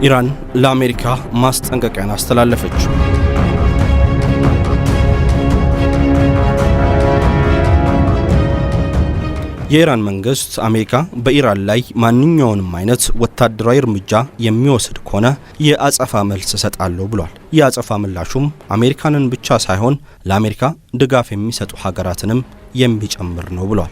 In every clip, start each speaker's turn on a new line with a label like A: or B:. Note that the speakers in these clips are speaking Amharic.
A: ኢራን ለአሜሪካ ማስጠንቀቂያን አስተላለፈች። የኢራን መንግስት አሜሪካ በኢራን ላይ ማንኛውንም አይነት ወታደራዊ እርምጃ የሚወስድ ከሆነ የአጸፋ መልስ እሰጣለሁ ብሏል። የአጸፋ ምላሹም አሜሪካንን ብቻ ሳይሆን ለአሜሪካ ድጋፍ የሚሰጡ ሀገራትንም የሚጨምር ነው ብሏል።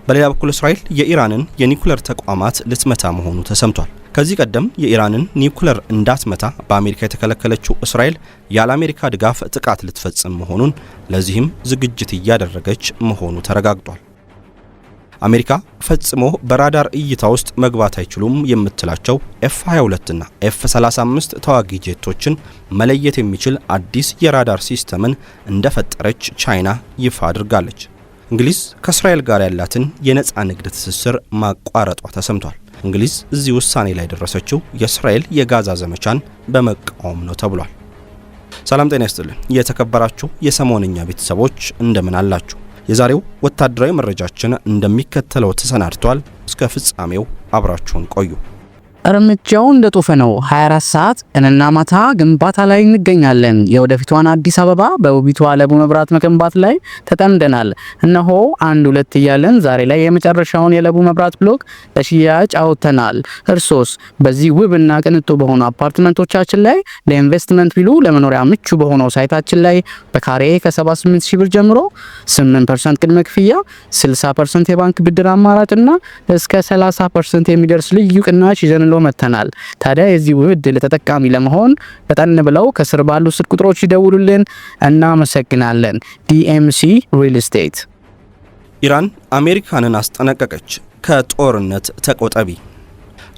A: በሌላ በኩል እስራኤል የኢራንን የኒኩሌር ተቋማት ልትመታ መሆኑ ተሰምቷል። ከዚህ ቀደም የኢራንን ኒኩሌር እንዳትመታ በአሜሪካ የተከለከለችው እስራኤል ያለ አሜሪካ ድጋፍ ጥቃት ልትፈጽም መሆኑን፣ ለዚህም ዝግጅት እያደረገች መሆኑ ተረጋግጧል። አሜሪካ ፈጽሞ በራዳር እይታ ውስጥ መግባት አይችሉም የምትላቸው F-22 እና F-35 ተዋጊ ጄቶችን መለየት የሚችል አዲስ የራዳር ሲስተምን እንደፈጠረች ቻይና ይፋ አድርጋለች። እንግሊዝ ከእስራኤል ጋር ያላትን የነፃ ንግድ ትስስር ማቋረጧ ተሰምቷል። እንግሊዝ እዚህ ውሳኔ ላይ ደረሰችው የእስራኤል የጋዛ ዘመቻን በመቃወም ነው ተብሏል። ሰላም ጤና ይስጥልን የተከበራችሁ የሰሞንኛ ቤተሰቦች እንደምን አላችሁ? የዛሬው ወታደራዊ መረጃችን እንደሚከተለው ተሰናድቷል። እስከ ፍጻሜው አብራችሁን ቆዩ።
B: እርምጃው እንደጦፈ ነው። 24 ሰዓት ቀንና ማታ ግንባታ ላይ እንገኛለን። የወደፊቷን አዲስ አበባ በውቢቷ ለቡ መብራት መገንባት ላይ ተጠምደናል። እነሆ 1-2 እያለን ዛሬ ላይ የመጨረሻውን የለቡ መብራት ብሎክ ለሽያጭ አውጥተናል። እርሶስ በዚህ ውብና ቅንጡ በሆኑ አፓርትመንቶቻችን ላይ ለኢንቨስትመንት ቢሉ ለመኖሪያ ምቹ በሆነው ሳይታችን ላይ በካሬ ከ78 ሺህ ብር ጀምሮ 8% ቅድመ ክፍያ፣ 60% የባንክ ብድር አማራጭና እስከ 30% የሚደርስ ልዩ ቅናሽ ይዘን መተናል። ታዲያ የዚህ ውድ ለተጠቃሚ ለመሆን ፈጠን ብለው ከስር ባሉ ስልክ ቁጥሮች ይደውሉልን። እናመሰግናለን። ዲኤምሲ ሪል ስቴት።
A: ኢራን አሜሪካንን አስጠነቀቀች፣ ከጦርነት ተቆጠቢ።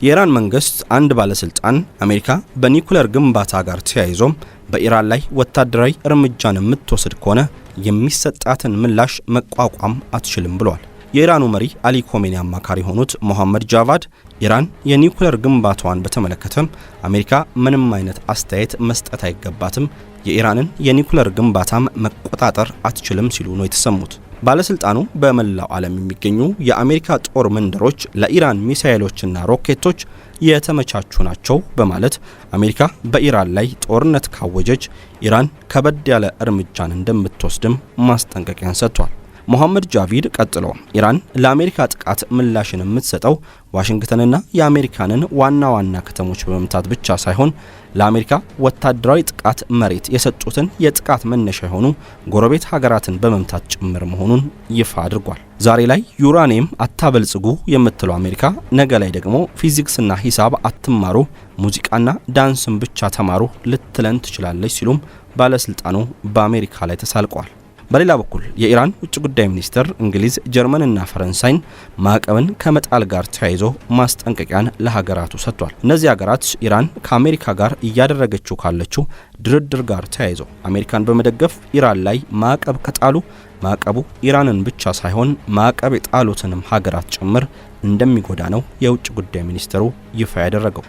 A: የኢራን መንግስት አንድ ባለስልጣን አሜሪካ በኒኩሌር ግንባታ ጋር ተያይዞም በኢራን ላይ ወታደራዊ እርምጃን የምትወስድ ከሆነ የሚሰጣትን ምላሽ መቋቋም አትችልም ብለዋል። የኢራኑ መሪ አሊ ኮሜኒ አማካሪ የሆኑት ሞሐመድ ጃቫድ ኢራን የኒኩሌር ግንባታዋን በተመለከተም አሜሪካ ምንም አይነት አስተያየት መስጠት አይገባትም፣ የኢራንን የኒኩሌር ግንባታም መቆጣጠር አትችልም ሲሉ ነው የተሰሙት። ባለስልጣኑ በመላው ዓለም የሚገኙ የአሜሪካ ጦር መንደሮች ለኢራን ሚሳኤሎችና ሮኬቶች የተመቻቹ ናቸው በማለት አሜሪካ በኢራን ላይ ጦርነት ካወጀች ኢራን ከበድ ያለ እርምጃን እንደምትወስድም ማስጠንቀቂያን ሰጥቷል። ሞሐመድ ጃቪድ ቀጥሎ ኢራን ለአሜሪካ ጥቃት ምላሽን የምትሰጠው ዋሽንግተንና የአሜሪካንን ዋና ዋና ከተሞች በመምታት ብቻ ሳይሆን ለአሜሪካ ወታደራዊ ጥቃት መሬት የሰጡትን የጥቃት መነሻ የሆኑ ጎረቤት ሀገራትን በመምታት ጭምር መሆኑን ይፋ አድርጓል። ዛሬ ላይ ዩራኒየም አታበልጽጉ የምትለው አሜሪካ ነገ ላይ ደግሞ ፊዚክስና ሂሳብ አትማሩ፣ ሙዚቃና ዳንስን ብቻ ተማሩ ልትለን ትችላለች ሲሉም ባለስልጣኑ በአሜሪካ ላይ ተሳልቀዋል። በሌላ በኩል የኢራን ውጭ ጉዳይ ሚኒስትር እንግሊዝ፣ ጀርመንና ፈረንሳይን ማዕቀብን ከመጣል ጋር ተያይዞ ማስጠንቀቂያን ለሀገራቱ ሰጥቷል። እነዚህ ሀገራት ኢራን ከአሜሪካ ጋር እያደረገችው ካለችው ድርድር ጋር ተያይዞ አሜሪካን በመደገፍ ኢራን ላይ ማዕቀብ ከጣሉ ማዕቀቡ ኢራንን ብቻ ሳይሆን ማዕቀብ የጣሉትንም ሀገራት ጭምር እንደሚጎዳ ነው የውጭ ጉዳይ ሚኒስትሩ ይፋ ያደረገው።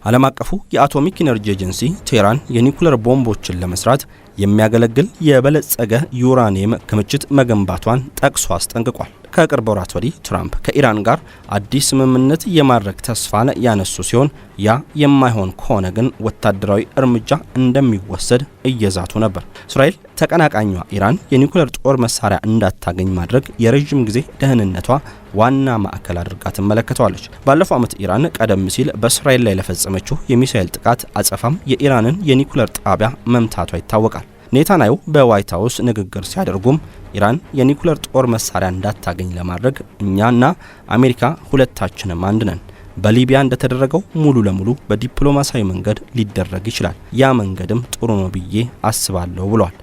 A: ዓለም አቀፉ የአቶሚክ ኢነርጂ ኤጀንሲ ቴህራን የኒኩሌር ቦምቦችን ለመስራት የሚያገለግል የበለጸገ ዩራኒየም ክምችት መገንባቷን ጠቅሶ አስጠንቅቋል። ከቅርብ ወራት ወዲህ ትራምፕ ከኢራን ጋር አዲስ ስምምነት የማድረግ ተስፋን ያነሱ ሲሆን ያ የማይሆን ከሆነ ግን ወታደራዊ እርምጃ እንደሚወሰድ እየዛቱ ነበር። እስራኤል ተቀናቃኟ ኢራን የኒኩሌር ጦር መሳሪያ እንዳታገኝ ማድረግ የረጅም ጊዜ ደህንነቷ ዋና ማዕከል አድርጋ ትመለከተዋለች። ባለፈው ዓመት ኢራን ቀደም ሲል በእስራኤል ላይ ለፈጸመችው የሚሳኤል ጥቃት አጸፋም የኢራንን የኒኩሌር ጣቢያ መምታቷ ይታወቃል። ኔታንያሁ በዋይት ሃውስ ንግግር ሲያደርጉም ኢራን የኒኩሌር ጦር መሳሪያ እንዳታገኝ ለማድረግ እኛና አሜሪካ ሁለታችንም አንድ ነን፣ በሊቢያ እንደተደረገው ሙሉ ለሙሉ በዲፕሎማሲያዊ መንገድ ሊደረግ ይችላል፣ ያ መንገድም ጥሩ ነው ብዬ አስባለሁ ብሏል።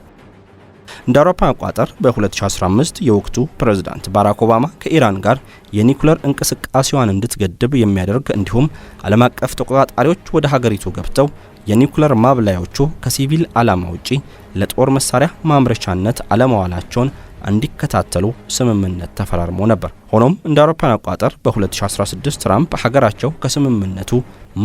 A: እንደ አውሮፓ አቆጣጠር በ2015 የወቅቱ ፕሬዝዳንት ባራክ ኦባማ ከኢራን ጋር የኒኩሌር እንቅስቃሴዋን እንድትገድብ የሚያደርግ እንዲሁም ዓለም አቀፍ ተቆጣጣሪዎች ወደ ሀገሪቱ ገብተው የኒኩሌር ማብላያዎቹ ከሲቪል ዓላማ ውጪ ለጦር መሳሪያ ማምረቻነት አለመዋላቸውን እንዲከታተሉ ስምምነት ተፈራርሞ ነበር። ሆኖም እንደ አውሮፓውያን አቆጣጠር በ2016 ትራምፕ ሀገራቸው ከስምምነቱ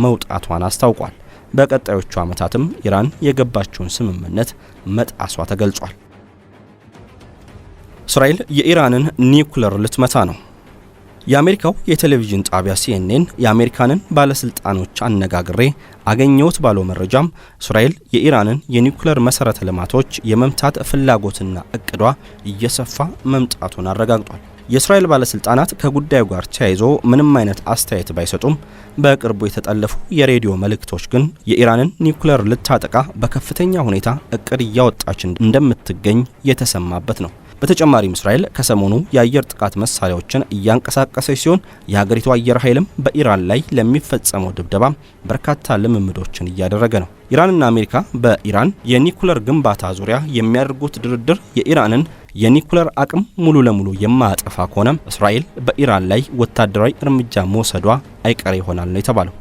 A: መውጣቷን አስታውቋል። በቀጣዮቹ ዓመታትም ኢራን የገባችውን ስምምነት መጣሷ ተገልጿል። እስራኤል የኢራንን ኒኩሌር ልትመታ ነው። የአሜሪካው የቴሌቪዥን ጣቢያ CNN የአሜሪካንን ባለስልጣኖች አነጋግሬ አገኘሁት ባለው መረጃም እስራኤል የኢራንን የኒውክሌር መሰረተ ልማቶች የመምታት ፍላጎትና እቅዷ እየሰፋ መምጣቱን አረጋግጧል። የእስራኤል ባለስልጣናት ከጉዳዩ ጋር ተያይዞ ምንም አይነት አስተያየት ባይሰጡም በቅርቡ የተጠለፉ የሬዲዮ መልእክቶች ግን የኢራንን ኒውክሌር ልታጠቃ በከፍተኛ ሁኔታ እቅድ እያወጣች እንደምትገኝ የተሰማበት ነው። በተጨማሪም እስራኤል ከሰሞኑ የአየር ጥቃት መሳሪያዎችን እያንቀሳቀሰች ሲሆን የሀገሪቱ አየር ኃይልም በኢራን ላይ ለሚፈጸመው ድብደባ በርካታ ልምምዶችን እያደረገ ነው። ኢራንና አሜሪካ በኢራን የኒውክሌር ግንባታ ዙሪያ የሚያደርጉት ድርድር የኢራንን የኒውክሌር አቅም ሙሉ ለሙሉ የማያጠፋ ከሆነ እስራኤል በኢራን ላይ ወታደራዊ እርምጃ መውሰዷ አይቀሬ ይሆናል ነው የተባለው።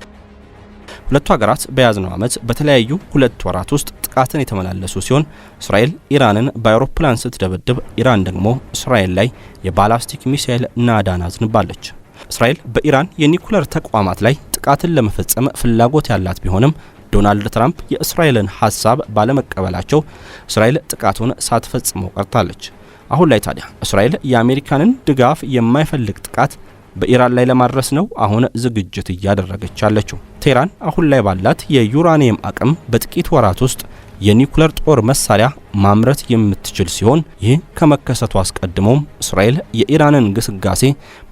A: ሁለቱ ሀገራት በያዝነው ዓመት በተለያዩ 2 ወራት ውስጥ ጥቃትን የተመላለሱ ሲሆን እስራኤል ኢራንን በአውሮፕላን ስትደበድብ፣ ኢራን ደግሞ እስራኤል ላይ የባላስቲክ ሚሳኤል ናዳን አዝንባለች። እስራኤል በኢራን የኒውክሌር ተቋማት ላይ ጥቃትን ለመፈጸም ፍላጎት ያላት ቢሆንም ዶናልድ ትራምፕ የእስራኤልን ሐሳብ ባለመቀበላቸው እስራኤል ጥቃቱን ሳትፈጽመው ቀርታለች። አሁን ላይ ታዲያ እስራኤል የአሜሪካንን ድጋፍ የማይፈልግ ጥቃት በኢራን ላይ ለማድረስ ነው አሁን ዝግጅት እያደረገች ያለችው። ቴህራን አሁን ላይ ባላት የዩራኒየም አቅም በጥቂት ወራት ውስጥ የኒውክሌር ጦር መሳሪያ ማምረት የምትችል ሲሆን ይህ ከመከሰቱ አስቀድሞም እስራኤል የኢራንን ግስጋሴ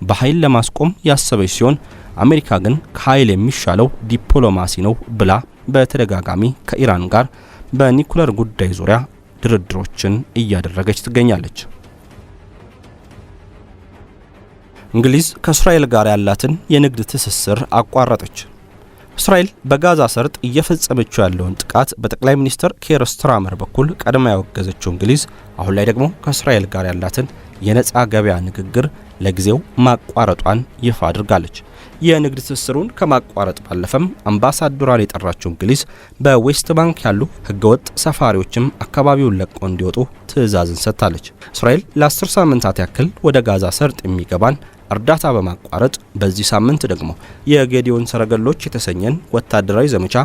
A: በኃይል ለማስቆም ያሰበች ሲሆን አሜሪካ ግን ከኃይል የሚሻለው ዲፕሎማሲ ነው ብላ በተደጋጋሚ ከኢራን ጋር በኒውክሌር ጉዳይ ዙሪያ ድርድሮችን እያደረገች ትገኛለች። እንግሊዝ ከእስራኤል ጋር ያላትን የንግድ ትስስር አቋረጠች። እስራኤል በጋዛ ሰርጥ እየፈጸመችው ያለውን ጥቃት በጠቅላይ ሚኒስትር ኬር ስታርመር በኩል ቀድማ ያወገዘችው እንግሊዝ አሁን ላይ ደግሞ ከእስራኤል ጋር ያላትን የነጻ ገበያ ንግግር ለጊዜው ማቋረጧን ይፋ አድርጋለች። የንግድ ትስስሩን ከማቋረጥ ባለፈም አምባሳደሯን የጠራችው እንግሊዝ በዌስት ባንክ ያሉ ህገወጥ ሰፋሪዎችም አካባቢውን ለቀው እንዲወጡ ትዕዛዝን ሰጥታለች። እስራኤል ለ10 ሳምንታት ያክል ወደ ጋዛ ሰርጥ የሚገባን እርዳታ በማቋረጥ በዚህ ሳምንት ደግሞ የጌዲዮን ሰረገሎች የተሰኘን ወታደራዊ ዘመቻ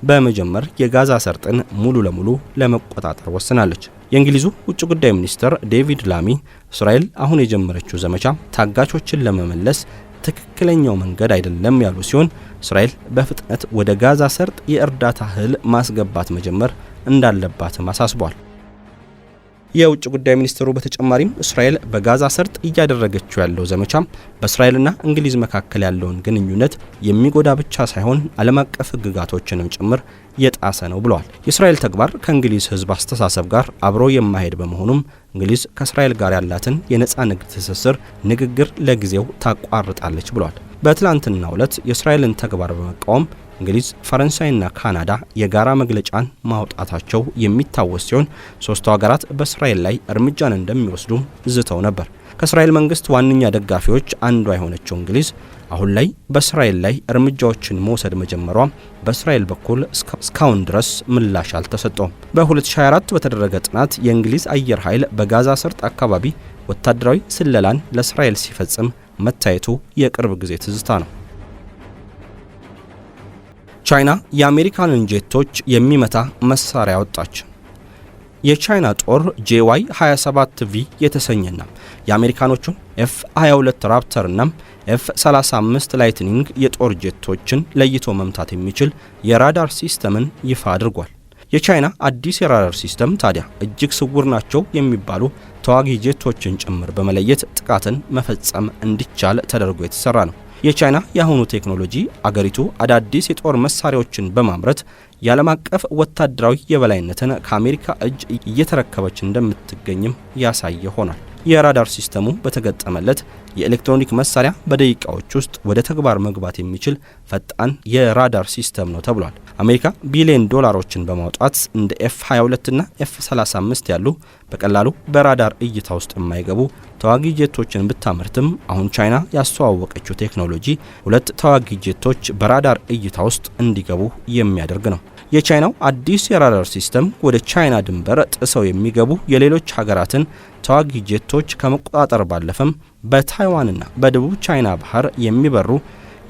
A: በመጀመር የጋዛ ሰርጥን ሙሉ ለሙሉ ለመቆጣጠር ወስናለች። የእንግሊዙ ውጭ ጉዳይ ሚኒስትር ዴቪድ ላሚ እስራኤል አሁን የጀመረችው ዘመቻ ታጋቾችን ለመመለስ ትክክለኛው መንገድ አይደለም ያሉ ሲሆን እስራኤል በፍጥነት ወደ ጋዛ ሰርጥ የእርዳታ እህል ማስገባት መጀመር እንዳለባትም አሳስቧል። የውጭ ጉዳይ ሚኒስትሩ በተጨማሪም እስራኤል በጋዛ ሰርጥ እያደረገችው ያለው ዘመቻ በእስራኤልና እንግሊዝ መካከል ያለውን ግንኙነት የሚጎዳ ብቻ ሳይሆን ዓለም አቀፍ ሕግጋቶችንም ጭምር የጣሰ ነው ብለዋል። የእስራኤል ተግባር ከእንግሊዝ ሕዝብ አስተሳሰብ ጋር አብሮ የማይሄድ በመሆኑም እንግሊዝ ከእስራኤል ጋር ያላትን የነጻ ንግድ ትስስር ንግግር ለጊዜው ታቋርጣለች ብለዋል። በትላንትናው ዕለት የእስራኤልን ተግባር በመቃወም እንግሊዝ፣ ፈረንሳይና ካናዳ የጋራ መግለጫን ማውጣታቸው የሚታወስ ሲሆን ሶስቱ ሀገራት በእስራኤል ላይ እርምጃን እንደሚወስዱ ዝተው ነበር። ከእስራኤል መንግስት ዋነኛ ደጋፊዎች አንዷ የሆነችው እንግሊዝ አሁን ላይ በእስራኤል ላይ እርምጃዎችን መውሰድ መጀመሯ በእስራኤል በኩል እስካሁን ድረስ ምላሽ አልተሰጠውም። በ2024 በተደረገ ጥናት የእንግሊዝ አየር ኃይል በጋዛ ሰርጥ አካባቢ ወታደራዊ ስለላን ለእስራኤል ሲፈጽም መታየቱ የቅርብ ጊዜ ትዝታ ነው። ቻይና የአሜሪካንን ጄቶች የሚመታ መሳሪያ አወጣች። የቻይና ጦር JY-27V የተሰኘና የአሜሪካኖቹን F-22 ራፕተርና F-35 ላይትኒንግ የጦር ጄቶችን ለይቶ መምታት የሚችል የራዳር ሲስተምን ይፋ አድርጓል። የቻይና አዲስ የራዳር ሲስተም ታዲያ እጅግ ስውር ናቸው የሚባሉ ተዋጊ ጄቶችን ጭምር በመለየት ጥቃትን መፈጸም እንዲቻል ተደርጎ የተሰራ ነው። የቻይና የአሁኑ ቴክኖሎጂ አገሪቱ አዳዲስ የጦር መሳሪያዎችን በማምረት የዓለም አቀፍ ወታደራዊ የበላይነትን ከአሜሪካ እጅ እየተረከበች እንደምትገኝም ያሳየ ሆኗል። የራዳር ሲስተሙ በተገጠመለት የኤሌክትሮኒክ መሳሪያ በደቂቃዎች ውስጥ ወደ ተግባር መግባት የሚችል ፈጣን የራዳር ሲስተም ነው ተብሏል። አሜሪካ ቢሊዮን ዶላሮችን በማውጣት እንደ F-22 እና F-35 ያሉ በቀላሉ በራዳር እይታ ውስጥ የማይገቡ ተዋጊ ጄቶችን ብታመርትም አሁን ቻይና ያስተዋወቀችው ቴክኖሎጂ ሁለት ተዋጊ ጄቶች በራዳር እይታ ውስጥ እንዲገቡ የሚያደርግ ነው። የቻይናው አዲስ የራዳር ሲስተም ወደ ቻይና ድንበር ጥሰው የሚገቡ የሌሎች ሀገራትን ተዋጊ ጄቶች ከመቆጣጠር ባለፈም በታይዋንና በደቡብ ቻይና ባህር የሚበሩ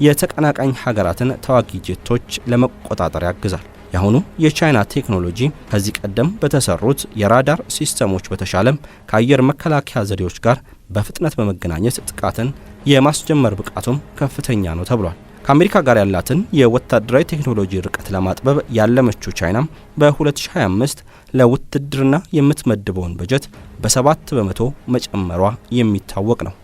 A: የተቀናቃኝ ሀገራትን ተዋጊ ጄቶች ለመቆጣጠር ያግዛል። የአሁኑ የቻይና ቴክኖሎጂ ከዚህ ቀደም በተሰሩት የራዳር ሲስተሞች በተሻለም ከአየር መከላከያ ዘዴዎች ጋር በፍጥነት በመገናኘት ጥቃትን የማስጀመር ብቃቱም ከፍተኛ ነው ተብሏል። ከአሜሪካ ጋር ያላትን የወታደራዊ ቴክኖሎጂ ርቀት ለማጥበብ ያለመችው ቻይና በ2025 ለውትድርና የምትመድበውን በጀት በ7 በመቶ መጨመሯ የሚታወቅ ነው።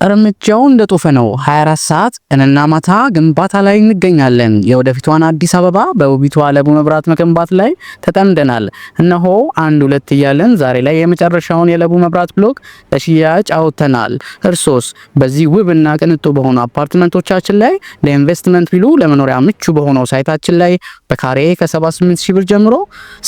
B: እርምጃው እንደጦፈ ነው። 24 ሰዓት ቀንና ማታ ግንባታ ላይ እንገኛለን። የወደፊቷን አዲስ አበባ በውቢቷ ለቡ መብራት መገንባት ላይ ተጠምደናል። እነሆ አንድ ሁለት እያለን ዛሬ ላይ የመጨረሻውን የለቡ መብራት ብሎክ ለሽያጭ አውጥተናል። እርሶስ በዚህ ውብና ቅንጡ በሆኑ አፓርትመንቶቻችን ላይ ለኢንቨስትመንት ቢሉ ለመኖሪያ ምቹ በሆነው ሳይታችን ላይ በካሬ ከ78 ሺህ ብር ጀምሮ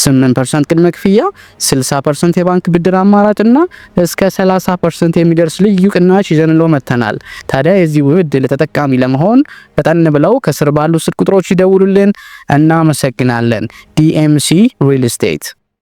B: 8% ቅድመ ክፍያ፣ 60% የባንክ ብድር አማራጭና እስከ 30% የሚደርስ ልዩ ቅናሽ ይዘን መተናል። ታዲያ የዚህ ውብ ዕድል ተጠቃሚ ለመሆን ፈጠን ብለው ከስር ባሉ ስልክ ቁጥሮች ይደውሉልን። እናመሰግናለን። ዲኤምሲ ሪል ስቴት